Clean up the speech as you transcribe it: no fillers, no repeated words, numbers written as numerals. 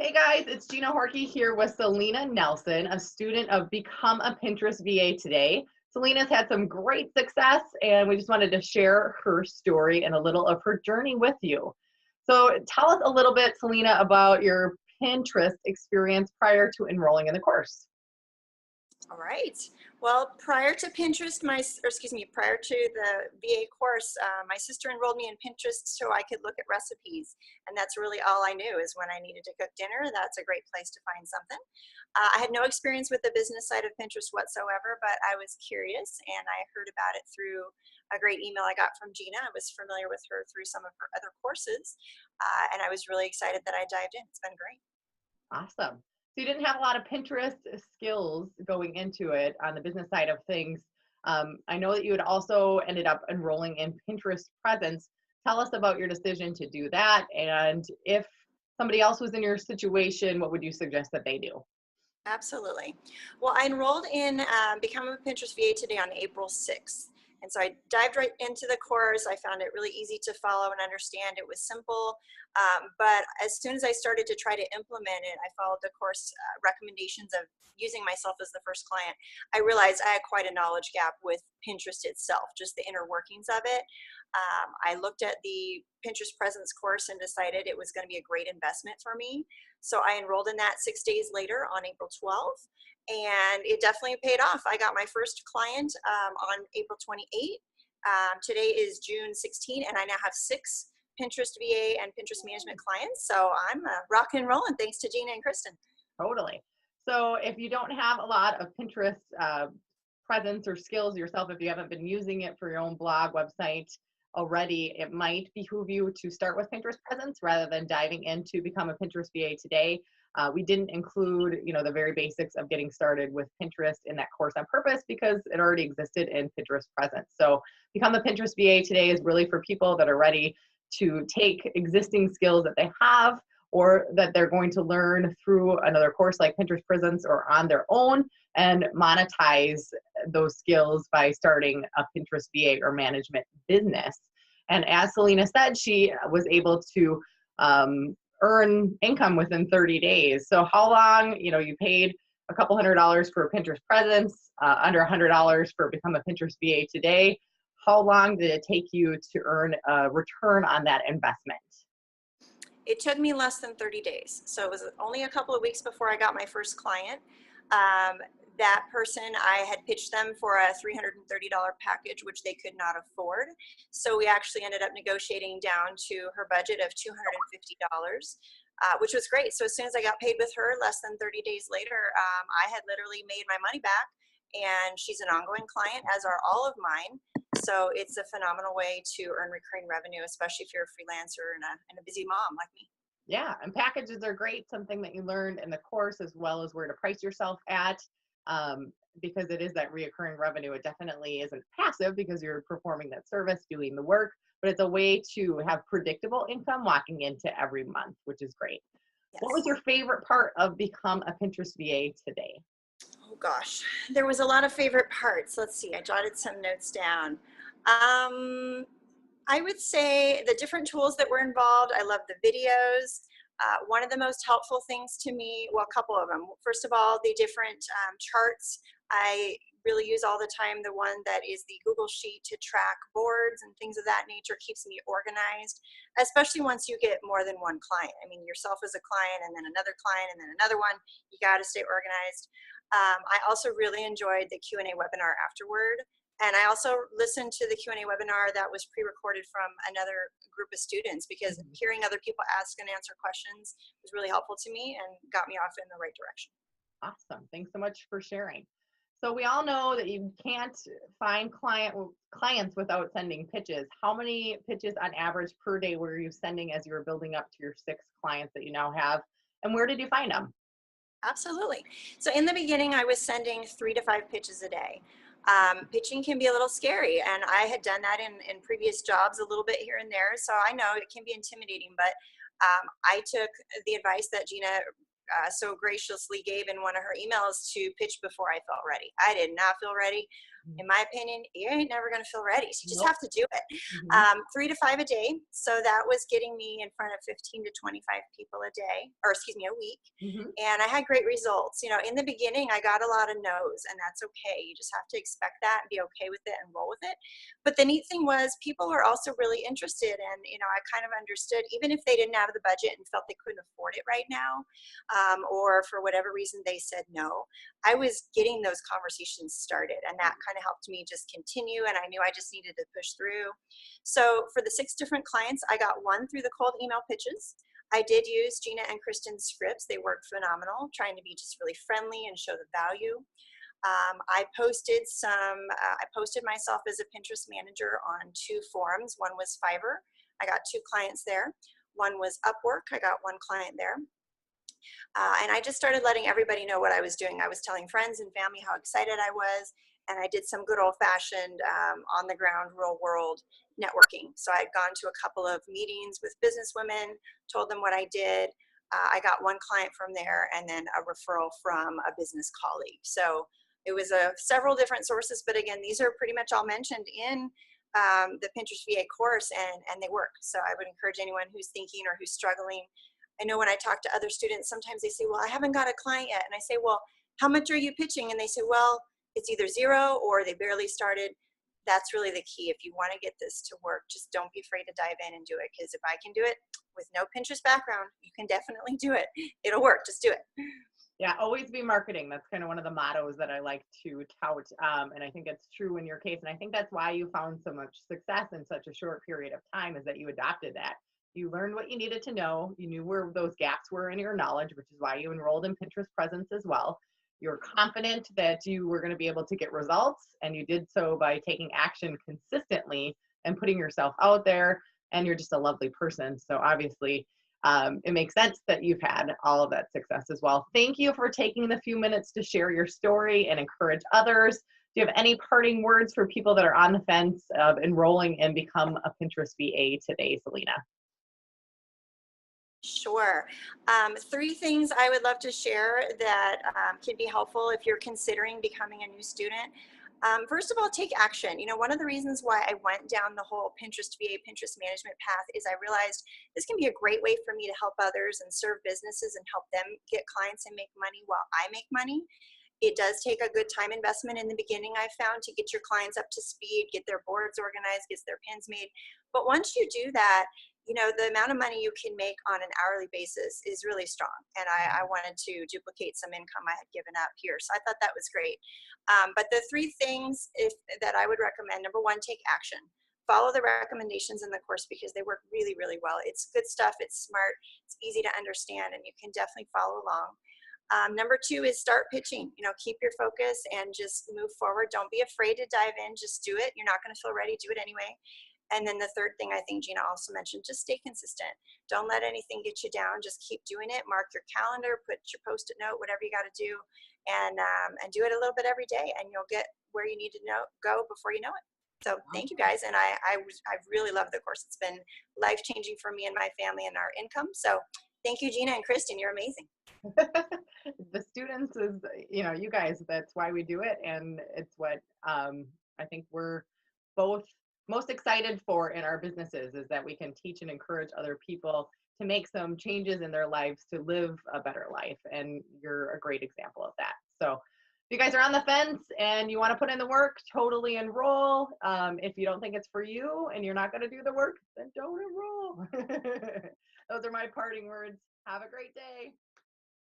Hey guys, it's Gina Horkey here with Selena Nelson, a student of Become a Pinterest VA today. Selena's had some great success, and we just wanted to share her story and a little of her journey with you. So, tell us a little bit, Selena, about your Pinterest experience prior to enrolling in the course. All right. Well, prior to Pinterest, prior to the VA course, my sister enrolled me in Pinterest so I could look at recipes. And that's really all I knew is when I needed to cook dinner, that's a great place to find something. I had no experience with the business side of Pinterest whatsoever, but I was curious and I heard about it through a great email I got from Gina. I was familiar with her through some of her other courses, and I was really excited that I dived in. It's been great. Awesome. So, you didn't have a lot of Pinterest skills going into it on the business side of things. I know that you had also ended up enrolling in Pinterest Presence. Tell us about your decision to do that. And if somebody else was in your situation, what would you suggest that they do? Absolutely. Well, I enrolled in Become a Pinterest VA today on April 6th. And so I dived right into the course. I found it really easy to follow and understand. It was simple. But as soon as I started to try to implement it, I followed the course recommendations of using myself as the first client. I realized I had quite a knowledge gap with Pinterest itself, just the inner workings of it. I looked at the Pinterest Presence course and decided it was going to be a great investment for me. So I enrolled in that 6 days later on April 12th, and it definitely paid off. I got my first client on April 28th. Today is June 16th, and I now have 6 Pinterest VA and Pinterest management clients. So I'm rocking and rolling thanks to Gina and Kristen. Totally. So, if you don't have a lot of Pinterest presence or skills yourself, if you haven't been using it for your own blog, website already, it might behoove you to start with Pinterest presence rather than diving into Become a Pinterest VA today. We didn't include, the very basics of getting started with Pinterest in that course on purpose because it already existed in Pinterest presence. So, Become a Pinterest VA today is really for people that are ready to take existing skills that they have or that they're going to learn through another course like Pinterest Presence or on their own and monetize those skills by starting a Pinterest VA or management business. And as Selena said, she was able to earn income within 30 days. So how long, you paid a couple $100s for Pinterest Presence, under $100 for Become a Pinterest VA today. How long did it take you to earn a return on that investment? It took me less than 30 days. So it was only a couple of weeks before I got my first client. Um, that person, I had pitched them for a $330 package, which they could not afford. So we actually ended up negotiating down to her budget of $250, which was great. So as soon as I got paid with her, less than 30 days later, I had literally made my money back. And she's an ongoing client, as are all of mine. So it's a phenomenal way to earn recurring revenue, especially if you're a freelancer and a busy mom like me. Yeah, and packages are great, something that you learned in the course as well as where to price yourself at, because it is that reoccurring revenue. It definitely isn't passive because you're performing that service, doing the work, but it's a way to have predictable income walking into every month, which is great. What was Yes. your favorite part of Become a Pinterest VA today? Oh gosh, there was a lot of favorite parts. Let's see, I jotted some notes down. Um, I would say the different tools that were involved. I love the videos. One of the most helpful things to me, well, a couple of them. First of all, the different charts. I really use all the time the one that is the Google Sheet to track boards and things of that nature. Keeps me organized, especially once you get more than one client. I mean, yourself as a client and then another client and then another one. You got to stay organized. I also really enjoyed the Q&A webinar afterward. And I also listened to the Q&A webinar that was pre-recorded from another group of students because Mhm. hearing other people ask and answer questions was really helpful to me and got me off in the right direction. Awesome. Thanks so much for sharing. So we all know that you can't find clients without sending pitches. How many pitches on average per day were you sending as you were building up to your 6 clients that you now have? And where did you find them? Absolutely. So in the beginning, I was sending 3 to 5 pitches a day. Pitching can be a little scary, and I had done that in previous jobs a little bit here and there. So I know it can be intimidating, but I took the advice that Gina so graciously gave in one of her emails to pitch before I felt ready. I did not feel ready. in my opinion, you ain't never going to feel ready. So you just Nope. have to do it. Mhm. 3 to 5 a day. So that was getting me in front of 15 to 25 people a day, or excuse me, a week. Mhm. And I had great results. In the beginning, I got a lot of no's, and that's okay. You just have to expect that and be okay with it and roll with it. But the neat thing was, people were also really interested. And, I kind of understood, even if they didn't have the budget and felt they couldn't afford it right now, or for whatever reason they said no, I was getting those conversations started. And that kind of helped me just continue. And I knew I just needed to push through. So for the 6 different clients, I got one through the cold email pitches. I did use Gina and Kristen's scripts. They worked phenomenal, trying to be just really friendly and show the value. I posted myself as a Pinterest manager on 2 forums. One was Fiverr. I got 2 clients there. One was Upwork. I got 1 client there. And I just started letting everybody know what I was doing. I was telling friends and family how excited I was. And I did some good old fashioned on the ground, real world networking. So I had gone to a couple of meetings with business women, told them what I did. I got 1 client from there, and then a referral from a business colleague. So it was several different sources. But again, these are pretty much all mentioned in the Pinterest VA course, and they work. So I would encourage anyone who's thinking or who's struggling. I know when I talk to other students, sometimes they say, well, I haven't got a client yet. And I say, well, how much are you pitching? And they say, well, it's either 0 or they barely started. That's really the key. If you want to get this to work, just don't be afraid to dive in and do it. Because if I can do it with no Pinterest background, you can definitely do it. It'll work. Just do it. Yeah, always be marketing. That's kind of one of the mottos that I like to tout. And I think it's true in your case. And I think that's why you found so much success in such a short period of time, is that you adopted that. You learned what you needed to know. You knew where those gaps were in your knowledge, which is why you enrolled in Pinterest Presence as well. You're confident that you were going to be able to get results, and you did so by taking action consistently and putting yourself out there. And you're just a lovely person. So obviously, it makes sense that you've had all of that success as well. Thank you for taking the few minutes to share your story and encourage others. Do you have any parting words for people that are on the fence of enrolling and become a Pinterest VA today, Selena? Sure. 3 things I would love to share that can be helpful if you're considering becoming a new student. First of all, take action. One of the reasons why I went down the whole Pinterest VA, Pinterest management path is I realized this can be a great way for me to help others and serve businesses and help them get clients and make money while I make money. It does take a good time investment in the beginning, I found, to get your clients up to speed, get their boards organized, get their pins made. But once you do that, the amount of money you can make on an hourly basis is really strong. And I wanted to duplicate some income I had given up here. So I thought that was great. But the 3 things that I would recommend: number 1, take action. Follow the recommendations in the course because they work really, really well. It's good stuff. It's smart. It's easy to understand, and you can definitely follow along. Number 2 is start pitching. Keep your focus and just move forward. Don't be afraid to dive in. Just do it. You're not going to feel ready. Do it anyway. And then the third thing I think Gina also mentioned, just stay consistent. Don't let anything get you down. Just keep doing it. Mark your calendar, put your post-it note, whatever you got to do, and do it a little bit every day, and you'll get where you need to go before you know it. So thank you guys, and I really love the course. It's been life-changing for me and my family and our income. So thank you, Gina and Kristen. You're amazing. The students is, you guys, that's why we do it. And it's what I think we're both most excited for in our businesses, is that we can teach and encourage other people to make some changes in their lives to live a better life. And you're a great example of that. So if you guys are on the fence and you want to put in the work, totally enroll. If you don't think it's for you and you're not going to do the work, then don't enroll. Those are my parting words. Have a great day.